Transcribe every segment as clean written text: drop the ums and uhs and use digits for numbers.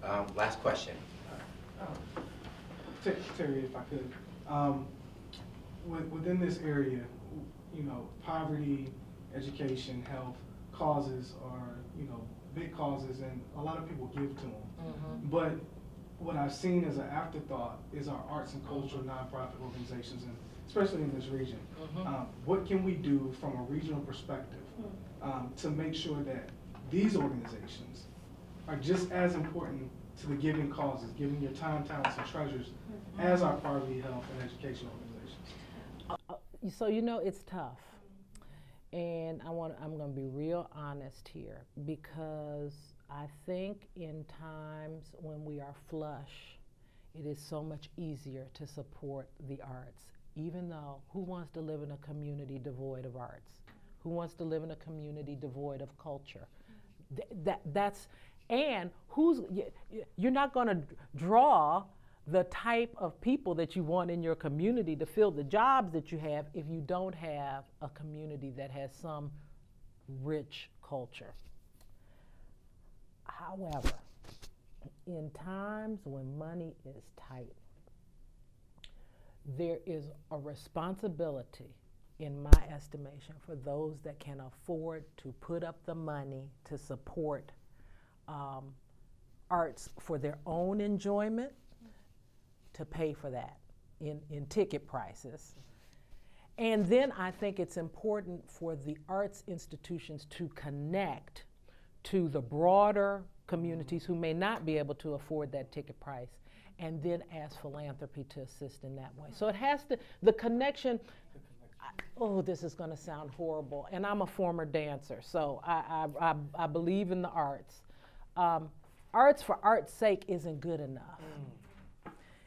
Last question. Terry, if I could, within this area, you know, poverty, education, health, causes are, you know, big causes, and a lot of people give to them. But what I've seen as an afterthought is our arts and culture nonprofit organizations, and especially in this region. What can we do from a regional perspective to make sure that these organizations are just as important to the giving causes, giving your time, talents, and treasures as our poverty, health, and education organizations? So you know it's tough, and I'm going to be real honest here, because I think in times when we are flush, it is so much easier to support the arts. Even though, who wants to live in a community devoid of arts? Who wants to live in a community devoid of culture? And you're not going to draw the type of people that you want in your community to fill the jobs that you have if you don't have a community that has some rich culture. However, in times when money is tight, there is a responsibility, in my estimation, for those that can afford to put up the money to support arts for their own enjoyment, to pay for that in ticket prices. And then I think it's important for the arts institutions to connect to the broader communities who may not be able to afford that ticket price, and then ask philanthropy to assist in that way. So it has to, the connection, oh, this is going to sound horrible, and I'm a former dancer, so I believe in the arts. Arts for art's sake isn't good enough.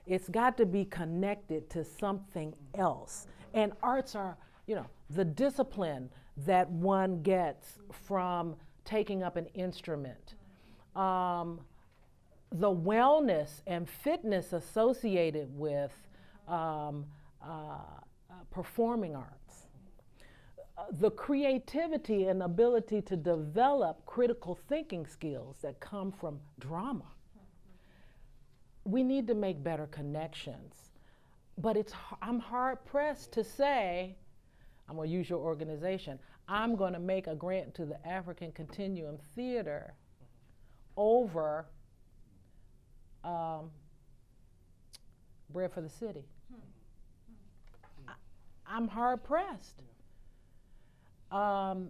It's got to be connected to something else. And arts are, you know, the discipline that one gets from taking up an instrument, the wellness and fitness associated with performing arts, the creativity and ability to develop critical thinking skills that come from drama. We need to make better connections. But I'm hard pressed to say, I'm going to use your organization, I'm going to make a grant to the African Continuum Theater over Bread for the City. I'm hard pressed. Now,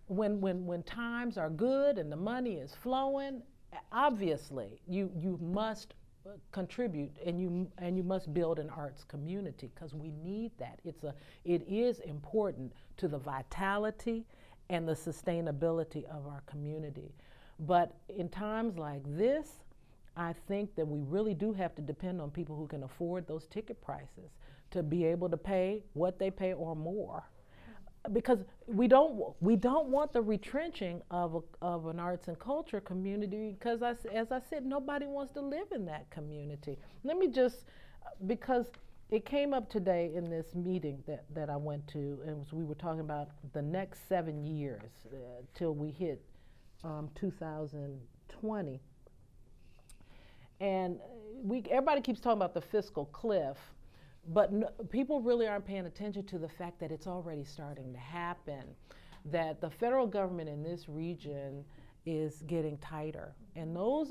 when times are good and the money is flowing, obviously you must contribute, and you must build an arts community, because we need that. It is important to the vitality and the sustainability of our community. But in times like this, I think that we really do have to depend on people who can afford those ticket prices to be able to pay what they pay or more. Because we don't want the retrenching of an arts and culture community, because as I said, nobody wants to live in that community. Let me just, because it came up today in this meeting that I went to, and we were talking about the next 7 years till we hit 2020. And everybody keeps talking about the fiscal cliff, but people really aren't paying attention to the fact that it's already starting to happen, that the federal government in this region is getting tighter. And those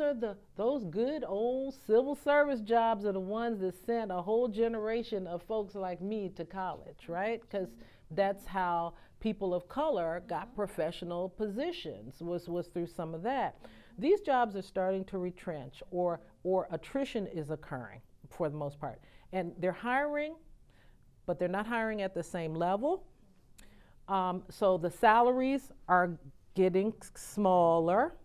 good old civil service jobs are the ones that sent a whole generation of folks like me to college, right? Because that's how people of color got professional positions, was through some of that. These jobs are starting to retrench, or attrition is occurring for the most part. And they're hiring, but they're not hiring at the same level. So the salaries are getting smaller,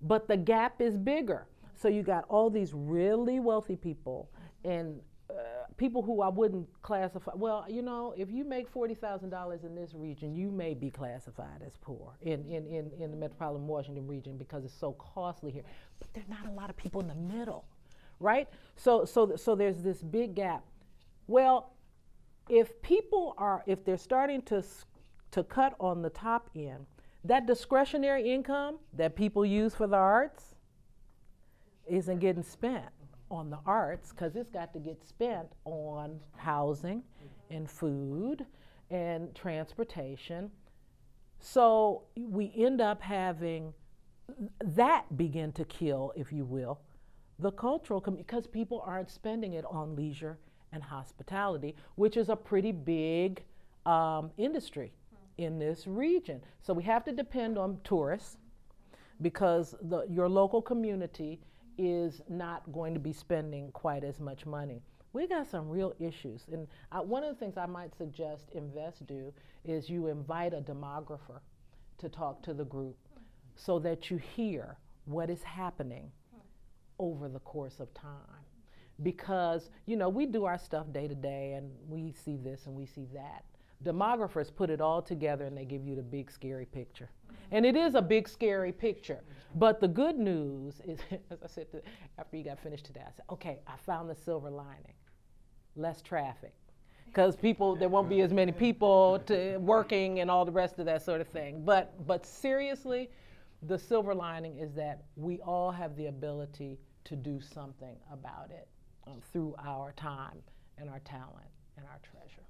but the gap is bigger. So you got all these really wealthy people and people who I wouldn't classify. Well, you know, if you make $40,000 in this region, you may be classified as poor in the metropolitan Washington region, because it's so costly here. But there are not a lot of people in the middle, right? So there's this big gap. Well, if they're starting to cut on the top end, that discretionary income that people use for the arts, isn't getting spent on the arts, because it's got to get spent on housing and food and transportation. So we end up having that begin to kill, if you will, the cultural, because people aren't spending it on leisure and hospitality, which is a pretty big industry in this region. So we have to depend on tourists, because your local community is not going to be spending quite as much money. We got some real issues. And one of the things I might suggest EnVest do is you invite a demographer to talk to the group so that you hear what is happening over the course of time. Because, you know, we do our stuff day to day and we see this and we see that. Demographers put it all together and they give you the big scary picture. And it is a big scary picture. But the good news is, as I said after you got finished today, I said, okay, I found the silver lining. Less traffic. Because there won't be as many people working and all the rest of that sort of thing. But seriously, the silver lining is that we all have the ability to do something about it through our time and our talent and our treasure.